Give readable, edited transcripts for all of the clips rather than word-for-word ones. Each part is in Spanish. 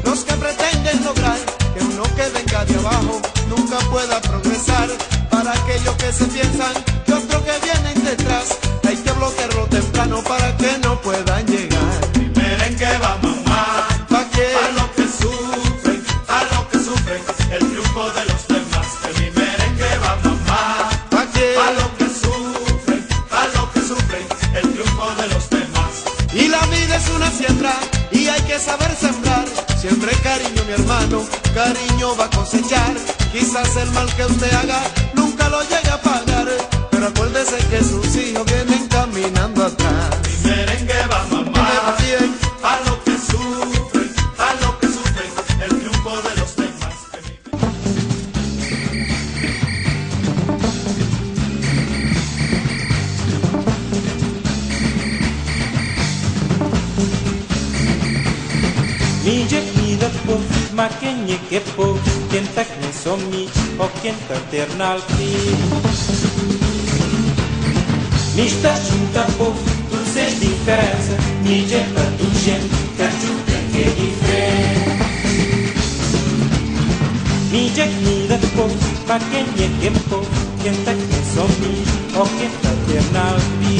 los que pretenden lograr que uno que venga de abajo nunca pueda progresar. Para aquellos que se piensan que otros que vienen detrás, hay que bloquearlo temprano para que no puedan llegar. Mi merengue va mamá, ¿Pa' qué? a lo que sufren, el triunfo de los demás. Que mi merengue va mamá, ¿Pa' qué? a lo que sufren, el triunfo de los demás. Y la vida es una siembra y hay que saber sembrar. Siembre cariño, mi hermano, cariño va a cosechar. Quizás el mal que usted haga nunca lo llegue a pagar, pero acuérdese que sus hijos vienen caminando atrás. Mi merengue va mamá, Bien. a lo que sufren, el triunfo de los demás. Mi ni de po, ma kenye ke po, kien tak ne somi, o kien paternal fi. Niște junta po, tu sei differenza, nici per tu gente, che giunta che differenza. Nici ni de po, ma kenye ke po, kien tak ne somi, o kien paternal fi.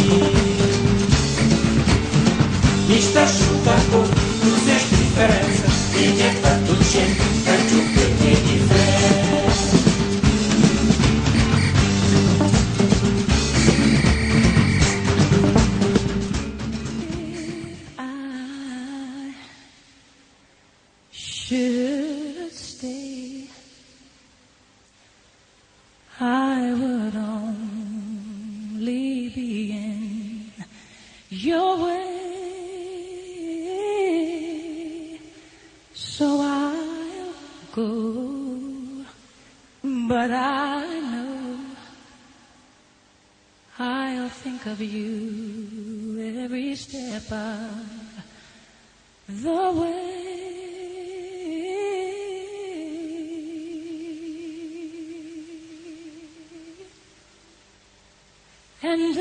Niște junta po, tu sei differenza, nici per tu gente, che giunta che differenza. Should stay, I would only be in your way, so I'll go, but I know I'll think of you every step of the way. And